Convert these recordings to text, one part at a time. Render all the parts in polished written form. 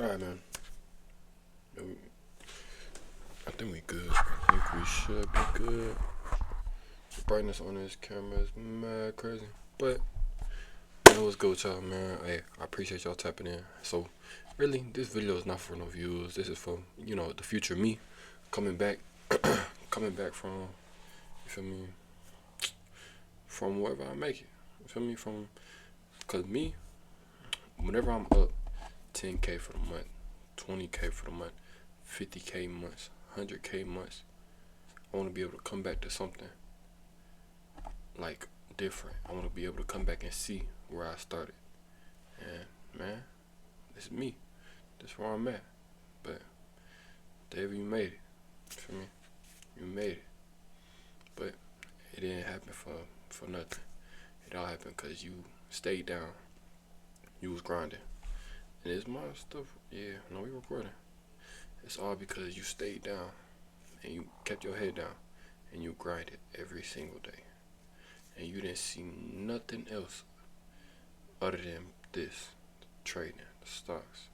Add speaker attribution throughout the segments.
Speaker 1: Alright, man. Yo, I think we good. I think we should be good. The brightness on this camera is mad crazy. But, man, what's good with y'all, man? Hey, I appreciate y'all tapping in. So, really, this video is not for no views. This is for, the future me coming back. Coming back from, you feel me? From wherever I make it. You feel me? Cause me, whenever I'm up 10K for the month, 20K for the month, 50K months, 100K months, I want to be able to come back to something like different. I want to be able to come back and see where I started. And man, this is me. This is where I'm at. But David, you made it. For me, you made it. But it didn't happen for nothing. It all happened because you stayed down. You was grinding. And it's my stuff. Yeah, no, we recording. It's all because you stayed down and you kept your head down and you grinded every single day. And you didn't see nothing else other than this trading, the stocks.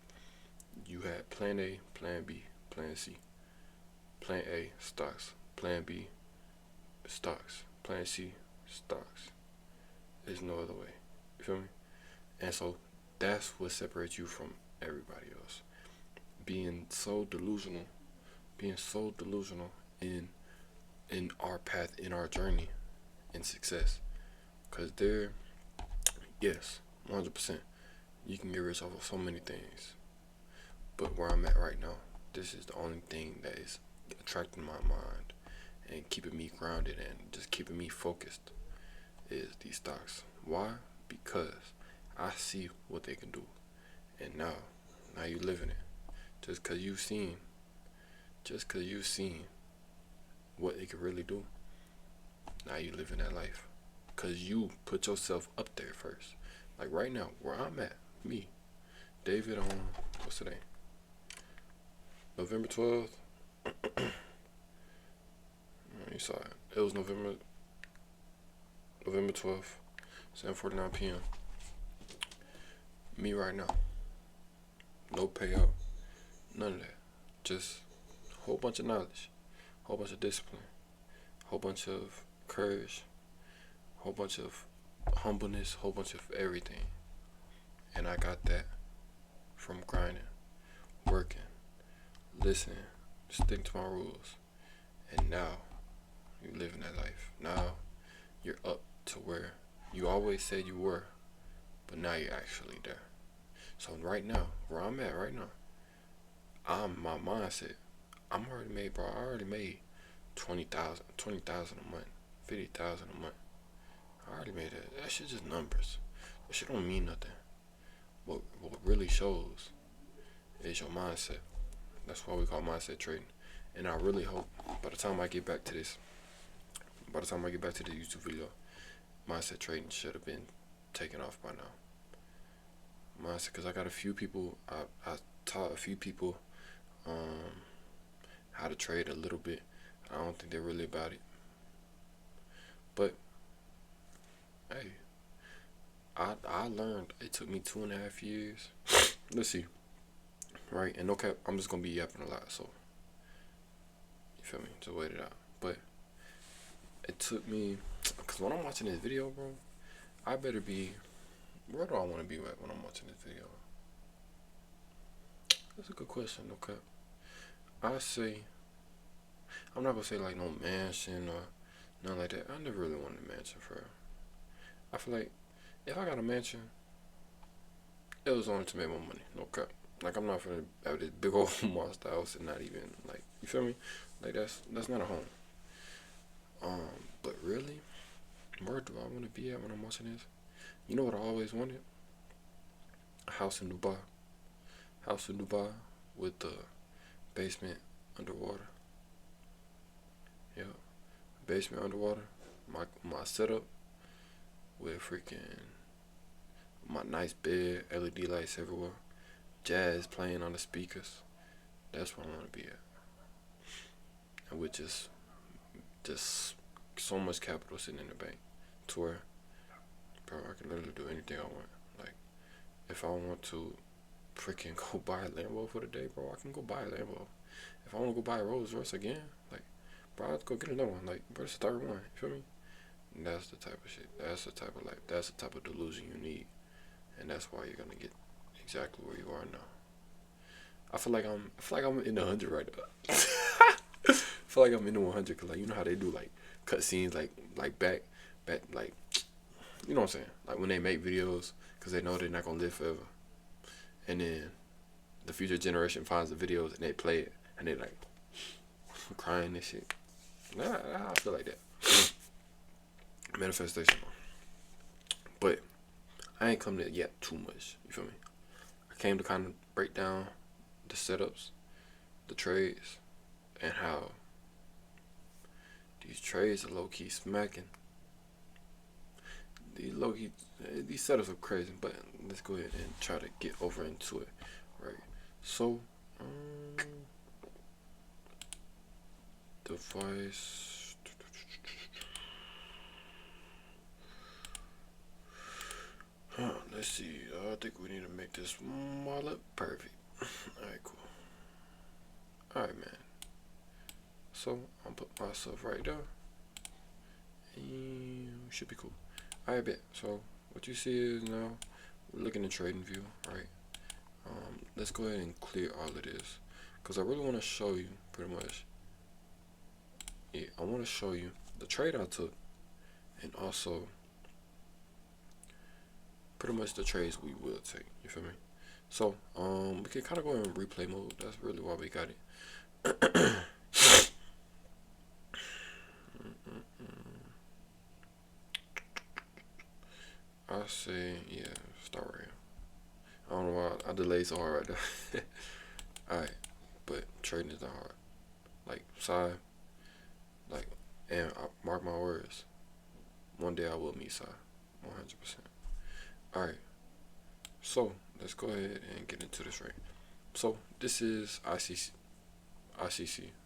Speaker 1: You had plan A, plan B, plan C. Plan A, stocks. Plan B, stocks. Plan C, stocks. There's no other way. You feel me? And so that's what separates you from everybody else. Being so delusional in our path, in our journey, in success. Cause yes, 100%, you can get rich off of so many things. But where I'm at right now, this is the only thing that is attracting my mind and keeping me grounded and just keeping me focused is these stocks. Why? Because I see what they can do. And now you living it. Just cause you've seen what it can really do, now you living that life. Cause you put yourself up there first. Like right now, where I'm at, me, David, on what's today? November 12th. You saw it. It was November 12th, 7:49 p.m. Me right now. No payout. None of that. Just a whole bunch of knowledge, whole bunch of discipline, whole bunch of courage, whole bunch of humbleness, whole bunch of everything. And I got that from grinding, working, listening, sticking to my rules. And now you living that life. Now you're up to where you always said you were, but now you're actually there. So right now, where I'm at right now, my mindset. I'm already made, bro. I already made 20,000 a month, 50,000 a month. I already made that. That shit just numbers. That shit don't mean nothing. What really shows is your mindset. That's why we call mindset trading. And I really hope by the time I get back to this, YouTube video, mindset trading should have been taken off by now. Mindset, because I got a few people. I taught a few people how to trade a little bit. I don't think they're really about it. But hey, I learned. It took me 2.5 years. Let's see. Right, and no cap, I'm just gonna be yapping a lot, so you feel me? Just wait it out. But it took me, cause when I'm watching this video, bro, I better be. Where do I want to be at when I'm watching this video? That's a good question. No cap. I say, I'm not gonna say like no mansion or nothing like that. I never really wanted a mansion for real. I feel like if I got a mansion, it was only to make more money. No cap. Like I'm not gonna have this big old monster house and not even like, you feel me? Like that's not a home. But really, where do I want to be at when I'm watching this? You know what I always wanted? A house in Dubai. House in Dubai with the basement underwater. Yeah, basement underwater. My setup with freaking my nice bed, LED lights everywhere, jazz playing on the speakers. That's where I want to be at. And with just so much capital sitting in the bank, to where, bro, I can literally do anything I want. Like if I want to freaking go buy a Lambo for the day, bro, I can go buy a Lambo. If I want to go buy a Rolls Royce again, like, bro, I'll go get another one. Like, bro, it's the third one. You feel me? And that's the type of shit. That's the type of life. That's the type of delusion you need, and that's why you're gonna get exactly where you are now. I feel like I'm in the 100 right now. I feel like I'm in the 100 because, like, you know how they do like cut scenes, like back, like, you know what I'm saying? Like when they make videos because they know they're not gonna live forever, and then the future generation finds the videos and they play it and they like crying and shit. I feel like that. Manifestation. But I ain't come to it yet too much. You feel me? I came to kind of break down the setups, the trades, and how these trades are low key smacking. These setups are crazy, but let's go ahead and try to get over into it, right? So, device. Let's see. I think we need to make this smaller. Perfect. Alright, cool. Alright, man. So, I'll put myself right there. And should be cool. Alright, bet. So, what you see is now, we're looking at trading view, right? Let's go ahead and clear all of this. Because I really want to show you, pretty much. Yeah, I want to show you the trade I took. And also, pretty much the trades we will take. You feel me? So, we can kind of go in replay mode. That's really why we got it. I say, yeah, start right here. I don't know why I delayed so hard right there. Alright, but trading is not hard. Like, Sai, like, and I mark my words, one day I will meet Sai, 100%. Alright, so let's go ahead and get into this right. So, this is ICC.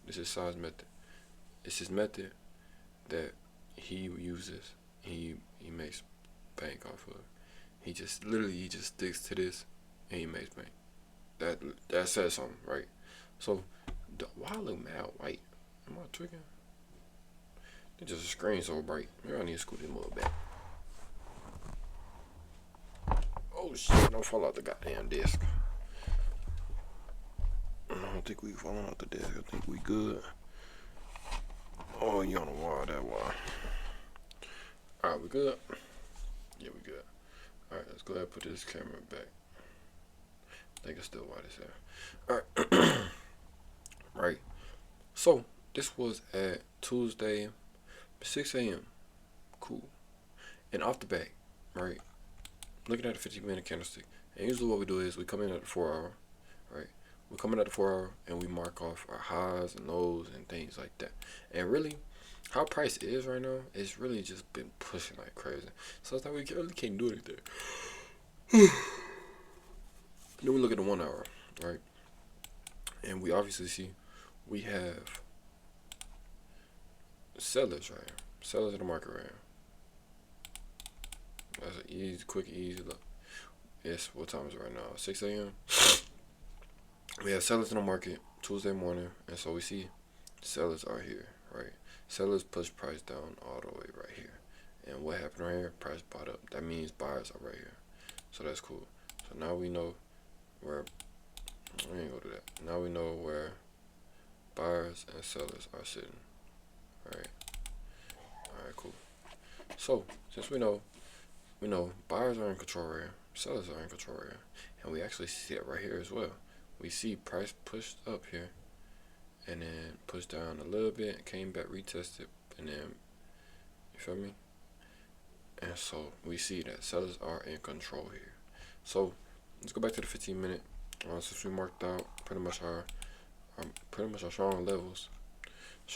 Speaker 1: This is Sai's method. It's his method that he uses. He makes bank off of. He just sticks to this and he makes bank. That says something, right? So why I look mad white? Am I tweaking? It's just a screen so bright. Maybe I need to scoot this mother back. Oh shit, don't fall out the goddamn desk. I don't think we falling out the desk. I think we good. Oh, you on the wall, that wall. Alright, we good? Yeah, we good. Alright, let's go ahead and put this camera back. I think it's still white as hell. Alright. Right. So, this was at Tuesday, 6 a.m. Cool. And off the bat, right? Looking at the 15-minute candlestick. And usually what we do is we come in at the 4 hour, right? We come in at the 4 hour and we mark off our highs and lows and things like that. And really, how price is right now, it's really just been pushing like crazy. So it's like we really can't do anything. Then we look at the 1 hour, right? And we obviously see we have sellers right here. Sellers in the market right here. That's an easy, quick, easy look. Yes, what time is it right now? 6 a.m. We have sellers in the market Tuesday morning, and so we see sellers are here, right? Sellers push price down all the way right here. And what happened right here? Price bought up. That means buyers are right here. So that's cool. So now we know where, we ain't go to that. Now we know where buyers and sellers are sitting, right? Alright, cool. So, since we know buyers are in control right here, sellers are in control right here, and we actually see it right here as well. We see price pushed up here, and then pushed down a little bit, came back, retested, and then, you feel me? And so we see that sellers are in control here. So let's go back to the 15-minute. Since we marked out pretty much our strong levels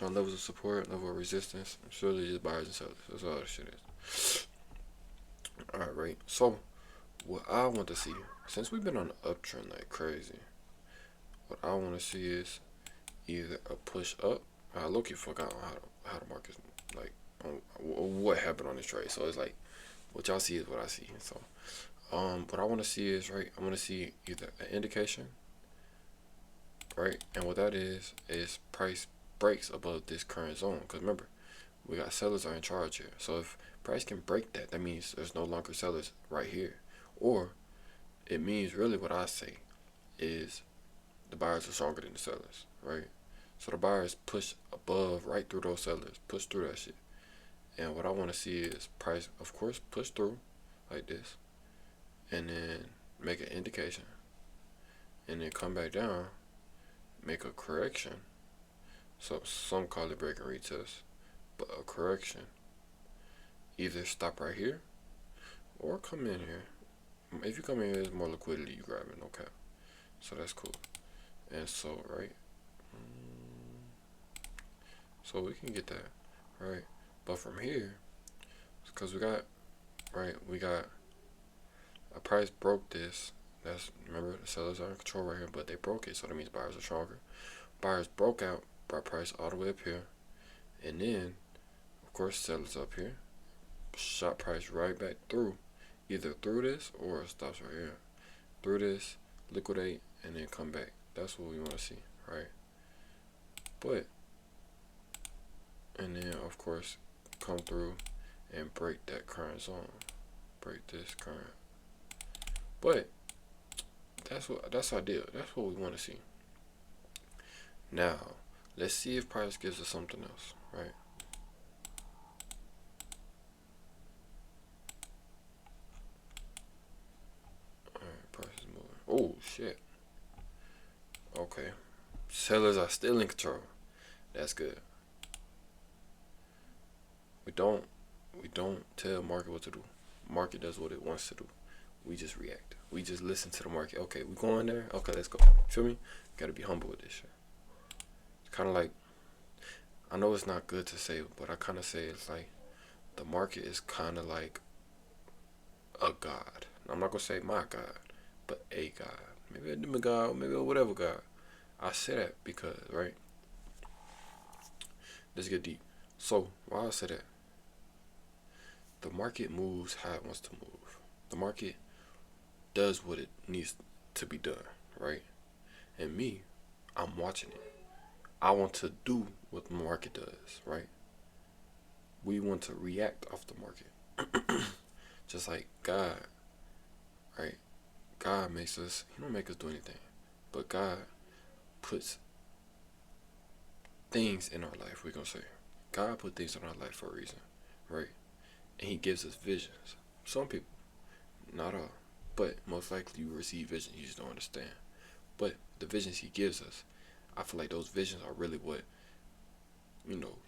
Speaker 1: of support, level of resistance. It's really just buyers and sellers. That's all that shit is. Alright, right. So what I want to see, since we've been on the uptrend like crazy, what I want to see is either a push up. I low-key forgot how the market's like, what happened on this trade. So it's like what y'all see is what I see. So What I want to see is, right, I want to see either an indication, right, and what that is price breaks above this current zone. Because remember, we got sellers are in charge here. So if price can break that, that means there's no longer sellers right here. Or it means really what I say is the buyers are stronger than the sellers, right? So the buyers push above right through those sellers, push through that shit. And what I want to see is price, of course, push through like this, and then make an indication, and then come back down, make a correction. So some call it break and retest, but a correction. Either stop right here or come in here. If you come in here, there's more liquidity you grab it, no cap. So that's cool. And so, right, so we can get that, right? But from here, because we got a price broke this. That's, remember, the sellers are in control right here, but they broke it, so that means buyers are stronger. Buyers broke out, brought price all the way up here, and then, of course, sellers up here, shot price right back through, either through this or it stops right here. Through this, liquidate, and then come back. That's what we want to see, right? But, and then, of course, come through and break that current zone. Break this current. But that's ideal. That's what we want to see. Now, let's see if price gives us something else, right? Alright, price is moving. Oh shit. Okay. Sellers are still in control. That's good. We don't tell market what to do. Market does what it wants to do. We just react. We just listen to the market. Okay, we going there? Okay, let's go. Feel me? Gotta be humble with this shit. It's kinda like, I know it's not good to say, but I kinda say it's like the market is kinda like a god. I'm not gonna say my God, but a God. Maybe a demigod, maybe a whatever God. I say that because, right? Let's get deep. So, why I say that? The market moves how it wants to move. The market does what it needs to be done, right? And me, I'm watching it. I want to do what the market does, right? We want to react off the market. Just like God, right? God makes us, He don't make us do anything. But God puts things in our life, we're going to say. God put things in our life for a reason, right? And He gives us visions. Some people, not all, but most likely you receive visions, you just don't understand. But the visions He gives us, I feel like those visions are really what,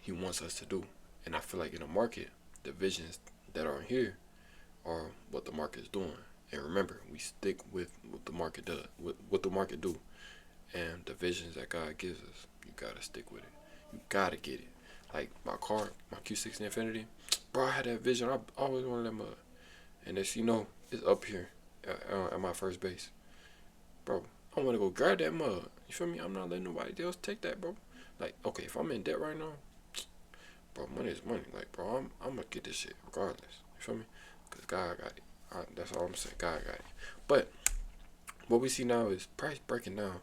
Speaker 1: He wants us to do. And I feel like in the market, the visions that are in here are what the market is doing. And remember, we stick with what the market does, what the market do. And the visions that God gives us, you gotta stick with it. You gotta get it. Like my car, my Q60 Infinity, bro, I had that vision. I always wanted that mud. And as you know, it's up here at my first base. Bro, I want to go grab that mud. You feel me? I'm not letting nobody else take that, bro. Like, okay, if I'm in debt right now, bro, money is money. Like, bro, I'm going to get this shit regardless. You feel me? Because God got it. That's all I'm saying. God got it. But what we see now is price breaking down.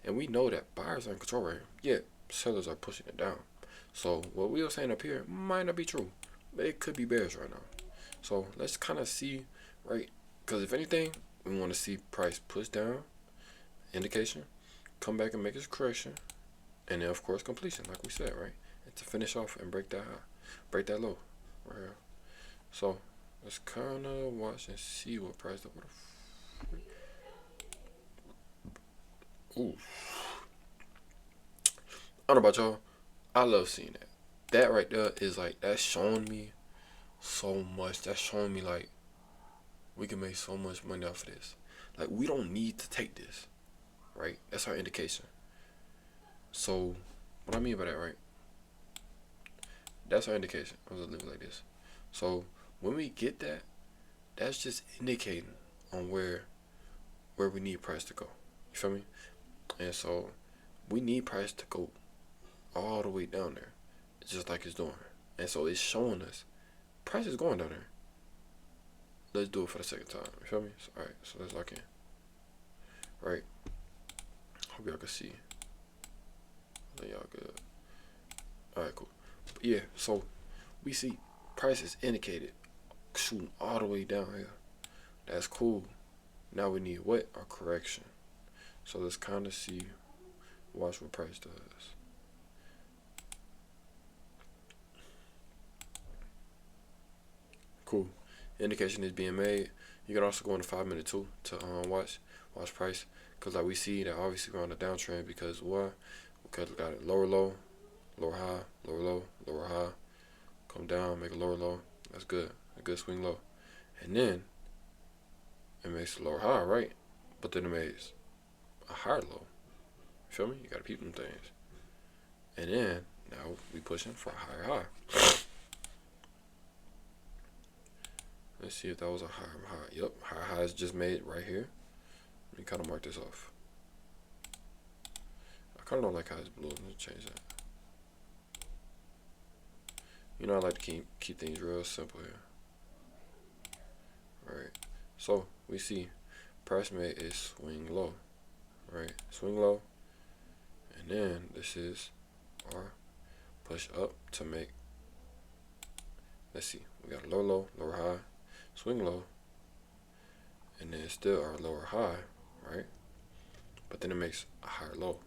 Speaker 1: And we know that buyers are in control right here. Yet, sellers are pushing it down. So, what we were saying up here might not be true. But it could be bears right now. So, let's kind of see, right? Because if anything, we want to see price push down, indication, come back and make its correction, and then, of course, completion, like we said, right? And to finish off and break that high, break that low, right here. So, let's kind of watch and see what price up. Ooh. I don't know about y'all. I love seeing that. That right there is like, that's showing me so much. That's showing me like we can make so much money off of this. Like, we don't need to take this, right? That's our indication. So, what I mean by that, right? That's our indication. I'm just leave it like this. So, when we get that, that's just indicating on where we need price to go. You feel me? And so, we need price to go all the way down there, just like it's doing. And so, it's showing us price is going down there. let's do it for the second time. You feel me? So, all right, so let's lock in. All right. Hope y'all can see. I think y'all good. All right, cool. But yeah, so we see price is indicated shooting all the way down here. That's cool. Now we need what? A correction. So let's kind of see, watch what price does. Cool. Indication is being made. You can also go on the 5 minute too to watch price, because like we see that obviously we're on a downtrend because why? Because we got it lower low, lower high, lower low, lower high, come down, make a lower low. That's good. A good swing low. And then it makes a lower high, right? But then it makes a higher low. You feel me? You gotta peep them things. And then now we pushing for a higher high. Let's see if that was a higher high. Yep, higher high is just made right here. Let me kind of mark this off. I kind of don't like how it's blue. Let's change that. You know, I like to keep things real simple here. Alright, so we see price made is swing low. Right, swing low. And then this is our push up to make, let's see, we got a lower low, lower high, swing low, and then still our lower high, right? But then it makes a higher low.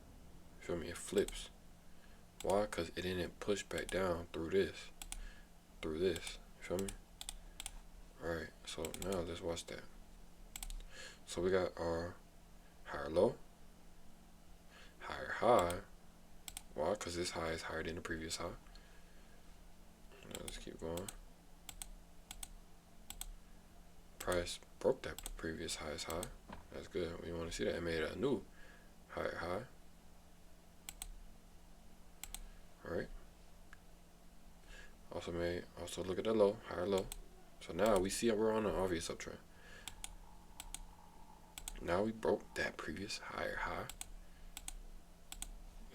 Speaker 1: You feel me? It flips. Why? Because it didn't push back down through this. You feel me? Alright, so now let's watch that. So we got our higher low, higher high. Why? Because this high is higher than the previous high. Now let's keep going. Price broke that previous highest high. That's good. We want to see that. It made a new higher high. Alright. Also look at the low, higher low. So now we see we're on an obvious uptrend. Now we broke that previous higher high.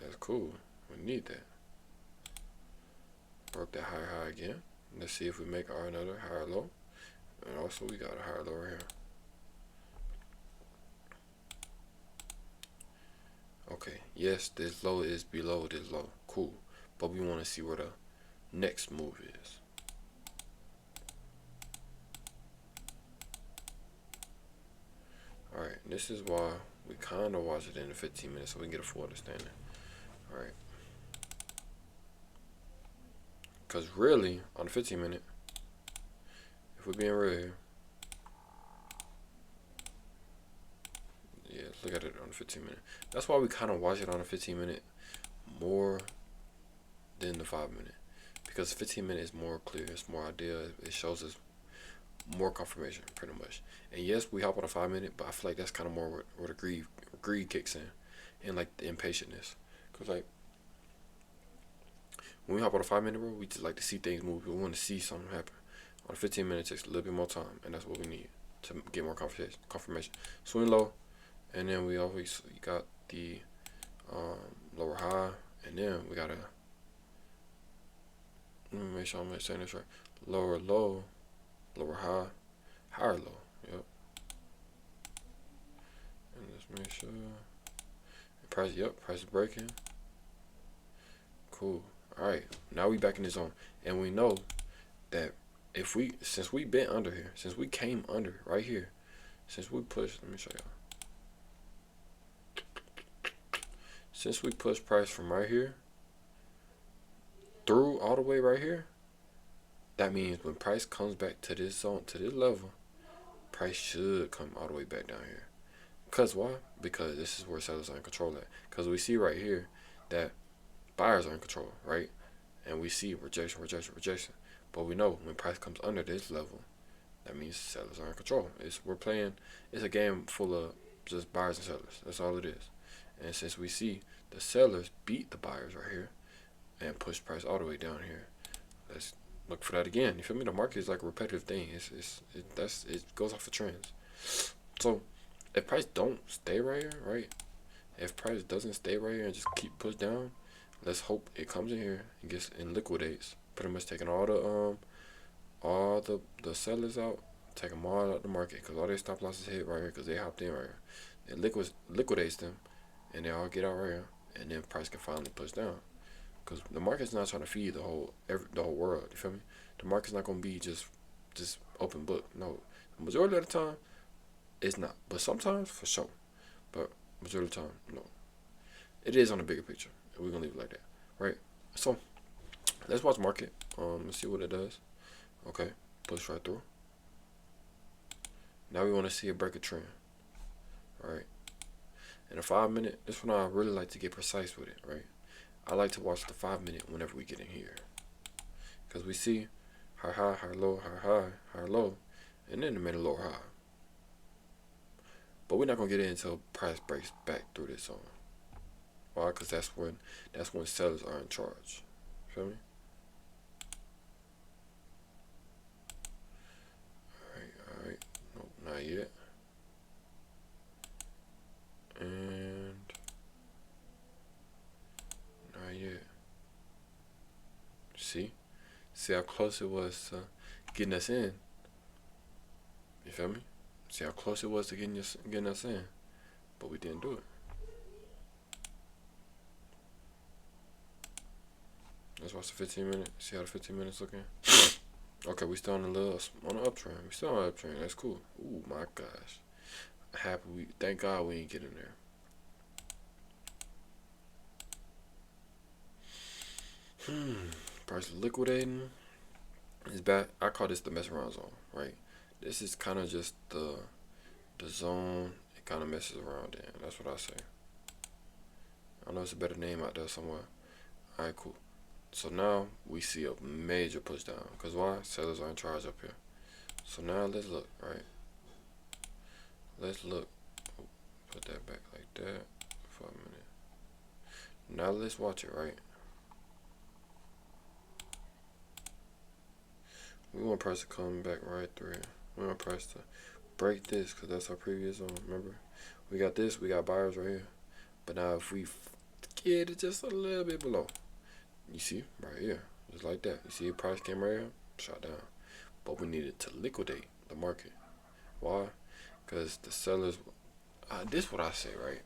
Speaker 1: That's cool. We need that. Broke that higher high again. Let's see if we make our another higher low. And also we got a higher low right here. Okay, yes, this low is below this low. Cool. But we want to see where the next move is. Alright, this is why we kind of watch it in the 15 minutes so we can get a full understanding. Alright. Because really, on the 15 minute, if we're being real here, yeah, look at it on the 15 minute. That's why we kind of watch it on the 15 minute more than the 5 minute. Because the 15 minute is more clear, it's more ideal, it shows us more confirmation, pretty much. And yes, we hop on a 5 minute, but I feel like that's kind of more where the greed kicks in, and like the impatientness. Cause like when we hop on a 5 minute, bro, we just like to see things move. We want to see something happen. On a 15 minute, it takes a little bit more time, and that's what we need to get more confirmation. Swing low, and then we always got the lower high, and then we gotta, let me make sure I'm saying this right. Lower low, lower high, higher low. Yep. And let's make sure price. Yep, price is breaking. Cool. All right, now we back in the zone, and we know that if since we been under here, since we came under right here, since we pushed, let me show y'all. Since we pushed price from right here through all the way right here, that means when price comes back to this zone, to this level, price should come all the way back down here. Because why? Because this is where sellers are in control at. Because we see right here that buyers are in control, right? And we see rejection, rejection, rejection. But we know when price comes under this level, that means sellers are in control. It's a game full of just buyers and sellers. That's all it is. And since we see the sellers beat the buyers right here and push price all the way down here, let's look for that again. You feel me? The market is like a repetitive thing. It goes off of trends. So if price don't stay right here, right? If price doesn't stay right here and just keep pushed down, let's hope it comes in here and gets and liquidates, pretty much taking all the sellers out, take them all out the market because all their stop losses hit right here because they hopped in right here. It liquidates them, and they all get out right here, and then price can finally push down. Because the market's not trying to feed the whole world. You feel me? The market's not gonna be just open book. No, the majority of the time, it's not. But sometimes, for sure. But majority of the time, no. It is on the bigger picture. We're gonna leave it like that, right? So let's watch market. Let's see what it does. Okay, push right through. Now we want to see a break a trend. All right. In a 5 minute, this one I really like to get precise with it, right? I like to watch the 5 minute whenever we get in here, because we see high, high, low, high, low, and then the middle lower high. But we're not gonna get in until price breaks back through this zone. Why? Because that's when sellers are in charge. Feel me? All right. Nope, not yet. And not yet. See how close it was to getting us in. You feel me? See how close it was to getting us in, but we didn't do it. Let's watch the 15 minute. See how the 15 minutes looking. Okay, we still on the uptrend. We still on the uptrend. That's cool. Ooh, my gosh. Thank God we ain't get in there. Price liquidating. It's bad. I call this the mess around zone, right? This is kind of just the zone. It kind of messes around in. That's what I say. I know it's a better name out there somewhere. All right, cool. So now we see a major push down. Because why? Sellers are in charge up here. So now let's look, right? Let's look. Put that back like that for a minute. Now let's watch it, right? We want price to come back right through here. We want price to break this because that's our previous zone. Remember, we got this. We got buyers right here. But now if we get it just a little bit below, you see right here, just like that. You see the price came right here, shot down. But we needed to liquidate the market. Why? Because the sellers. This is what I say, right?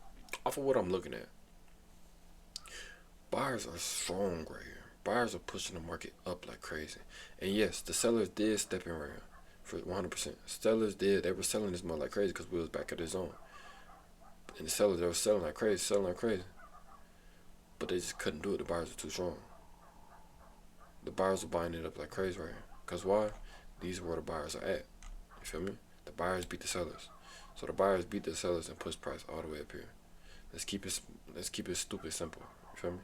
Speaker 1: Off of what I'm looking at, buyers are strong right here. Buyers are pushing the market up like crazy. And yes, the sellers did step in right here for 100%. Sellers did. They were selling this month like crazy because we was back at the zone. And the sellers, they were selling like crazy. But they just couldn't do it. The buyers were too strong. The buyers were buying it up like crazy right here. Because why? These are where the buyers are at. You feel me? The buyers beat the sellers. So the buyers beat the sellers and push price all the way up here. Let's keep it stupid simple. You feel me?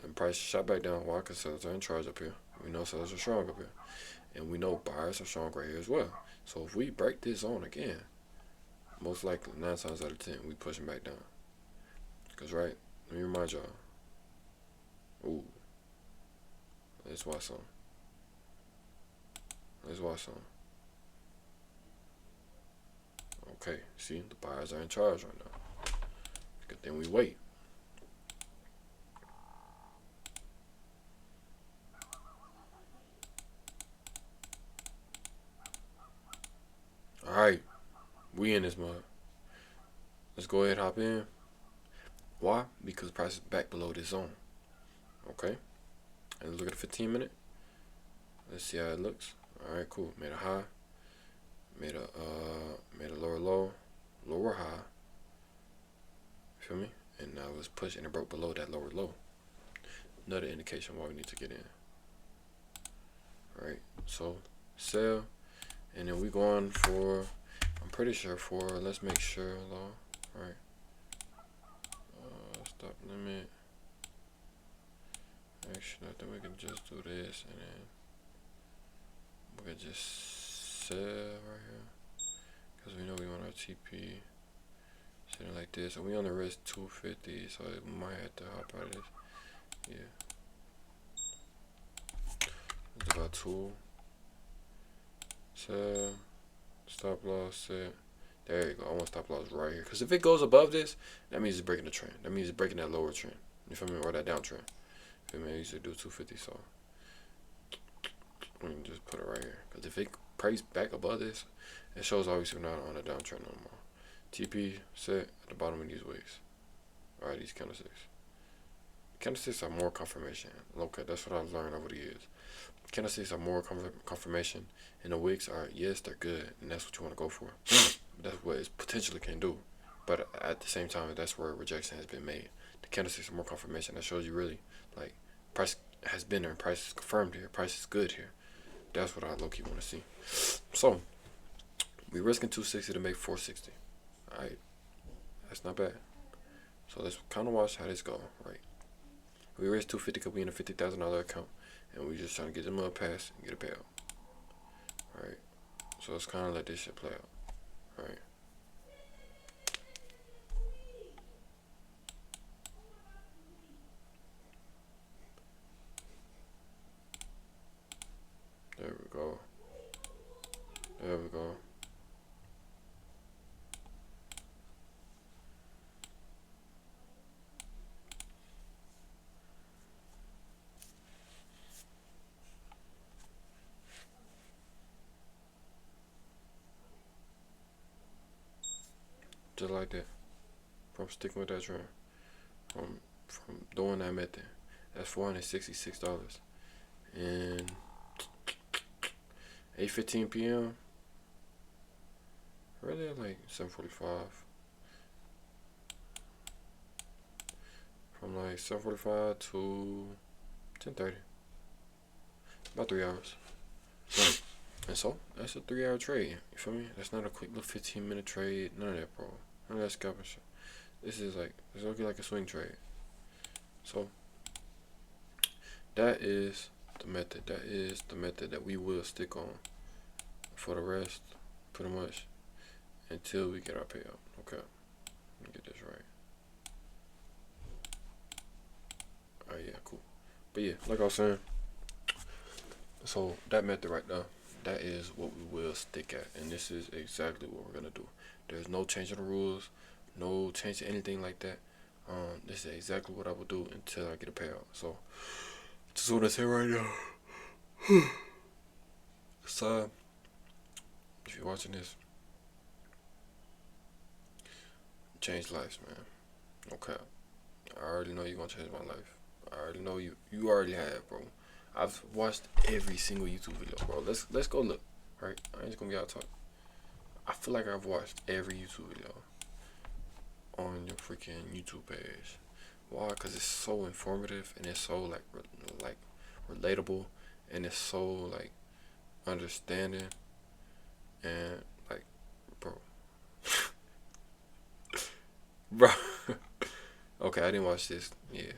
Speaker 1: And price shot back down. Why? Because sellers are in charge up here. We know sellers are strong up here. And we know buyers are strong right here as well. So if we break this zone again, most likely 9 times out of 10, we pushing back down. Because, right, let me remind y'all. Ooh. Let's watch some. Okay, see, the buyers are in charge right now. Good thing we wait. Alright, we in this mud. Let's go ahead and hop in. Why? Because price is back below this zone. Okay? And let's look at the 15 minute. Let's see how it looks. Alright, cool. Made a high. Made a lower low. Lower high. Feel me? And now it's pushed and it broke below that lower low. Another indication why we need to get in. Alright, so sell. And then we going for, I'm pretty sure for, let's make sure low. Alright. Stop limit. Actually, I think we can just do this and then we can just sell right here. Because we know we want our TP sitting like this. And we on the risk 250, so we might have to hop out of this. Yeah. Let's do our tool. Sell. Stop loss set. There you go. I want stop loss right here. Because if it goes above this, that means it's breaking the trend. That means it's breaking that lower trend. You feel me? Or that downtrend. Feel me? I used to do 250, so we can just put it right here. Because if it price back above this, it shows obviously not on a downtrend no more. TP set at the bottom of these wicks. Alright, these candlesticks. Candlesticks are more confirmation. Okay, that's what I've learned over the years. Candlesticks are more confirmation, and the wicks are, yes, they're good, and that's what you want to go for. That's what it potentially can do. But at the same time, that's where rejection has been made. The candlesticks are more confirmation. That shows you really, like, price has been there, price is confirmed here, price is good here. That's what I low-key want to see. So, we risking 260 to make 460. Alright, that's not bad. So let's kind of watch how this go, right? We risk 250 because we in a $50,000 account, and we just trying to get them up pass and get a payout. Alright, so let's kind of let this shit play out. Alright. There we go. There we go. Just like that. From sticking with that trend. From doing that method. That's $466. And 8:15 p.m. Really like 7:45. From like 7:45 to 10:30. About 3 hours. And so that's a 3 hour trade. You feel me? That's not a quick little 15-minute trade. None of that, bro. None of that scalping shit. This is like, it's looking like a swing trade. So that is the method. That is the method that we will stick on for the rest, pretty much, until we get our payout. Okay, let me get this right. Alright, yeah, cool. But yeah, like I was saying, so that method right now, that is what we will stick at, and this is exactly what we're gonna do. There's no change in the rules, no change to anything like that. This is exactly what I will do until I get a payout. So just want to say right now. So if you're watching this, change lives, man. Okay, I already know you're gonna change my life. I already know you already have, bro. I've watched every single YouTube video, bro. Let's go look. Right, I ain't just gonna be out talk. I feel like I've watched every YouTube video on your freaking YouTube page. Why? Cause it's so informative and it's so like relatable, and it's so like understanding, and like, bro. Bro. Okay, I didn't watch this. Yeah.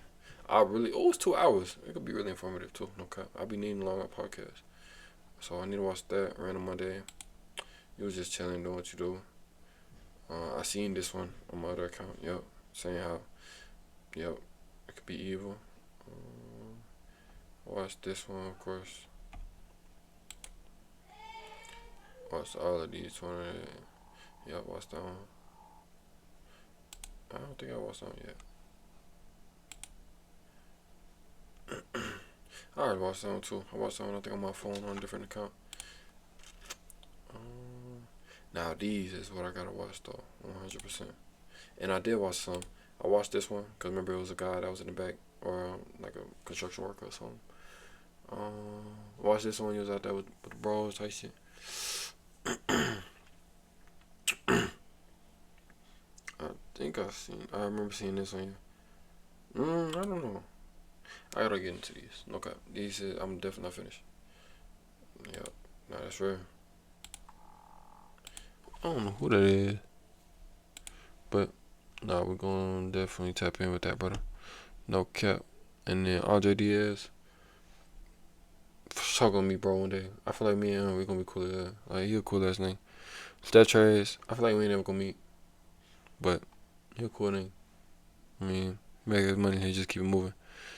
Speaker 1: It's 2 hours. It could be really informative too. No cap. I'll be needing longer podcasts. So I need to watch that. Random Monday. You was just chilling, doing what you do. I seen this one on my other account. Yep. Saying how, yep, it could be evil. Watch this one, of course. Watch all of these 20. Yep, watch that one. I don't think I watched that one yet. I already watched that one too. I watched that one, I think, on my phone on a different account. Now these is what I gotta watch though, 100%. And I did watch some. I watched this one because remember it was a guy that was in the back, or like a construction worker or something. Watch this one. He was out there with the bros type shit. I remember seeing this on you. I don't know. I gotta get into these. Okay, these is, I'm definitely not finished. Yep, nah, that's rare. I don't know who that is, but nah, we're gonna definitely tap in with that, brother. No cap. And then Andre Diaz, for sure gonna meet bro one day. I feel like me and him, we gonna be cool as that. Like, he a cool ass nigga. That trash, I feel like we ain't never gonna meet, but he a cool nigga. I mean, make his money, he just keep it moving.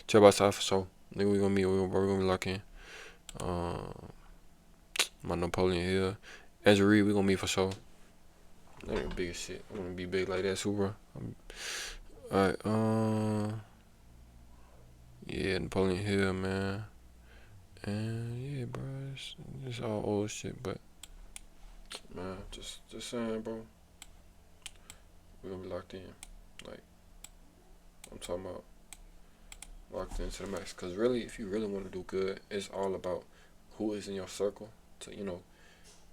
Speaker 1: Trap outside for sure. Nigga, we gonna meet, we're gonna be locked in. My Napoleon Hill. Andrew Reed, we gonna meet for sure. That ain't big as shit. I wanna be big like that, super. Alright, yeah, Napoleon Hill, man. And yeah, bro, it's all old shit, but man, just saying, bro. We gonna be locked in. Like I'm talking about locked into the max. Cause really, if you really want to do good, it's all about who is in your circle to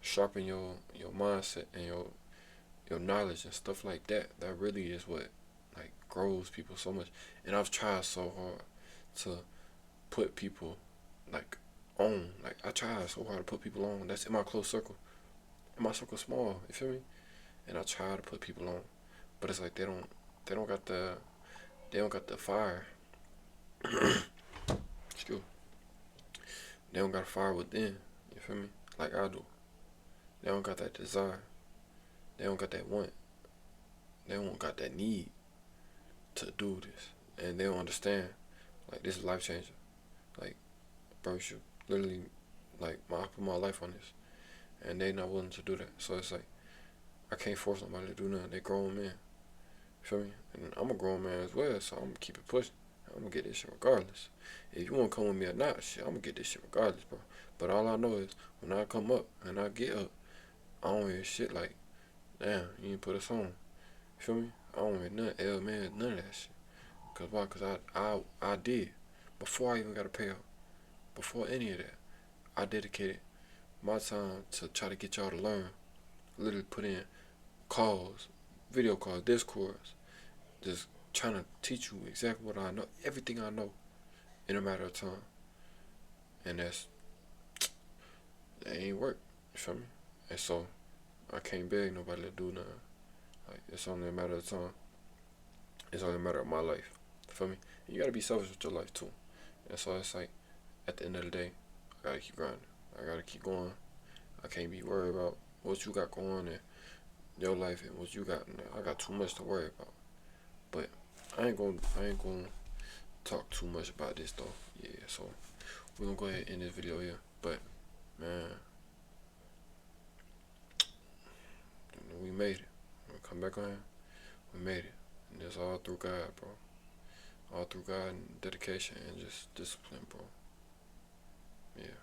Speaker 1: sharpen your mindset and your knowledge and stuff like that. That really is what like grows people so much. And I've tried so hard to put people like on. Like I tried so hard to put people on. That's in my close circle. And my circle small. You feel me? And I try to put people on, but it's like they don't got the fire. Excuse me. They don't got fire within. You feel me? Like I do. They don't got that desire. They don't got that want. They don't got that need to do this, and they don't understand. Like this is life changing. Like bro, you should literally I put my life on this, and they not willing to do that. So it's like I can't force nobody to do nothing. They grown men. You feel me? And I'm a grown man as well, so I'm gonna keep it pushing. I'm gonna get this shit regardless. If you wanna come with me or not, shit, I'm gonna get this shit regardless, bro. But all I know is when I come up and I get up, I don't hear shit like, damn, you didn't put us on. You feel me? I don't hear nothing, L man, none of that shit. Cause why? Cause I did. Before I even got a payout, before any of that, I dedicated my time to try to get y'all to learn. Literally put in calls, video calls, discords, just trying to teach you exactly what I know, everything I know in a matter of time. And that ain't work. You feel me? And so I can't beg nobody to do nothing. Like it's only a matter of time. It's only a matter of my life. You feel me? And you gotta be selfish with your life too. And so it's like at the end of the day, I gotta keep grinding. I gotta keep going. I can't be worried about what you got going in your life and what you got. I got too much to worry about. But I ain't gonna talk too much about this though. Yeah, so we're gonna go ahead and end this video here. But man, we made it. Come back on here. We made it. And it's all through God, bro. All through God and dedication and just discipline, bro. Yeah.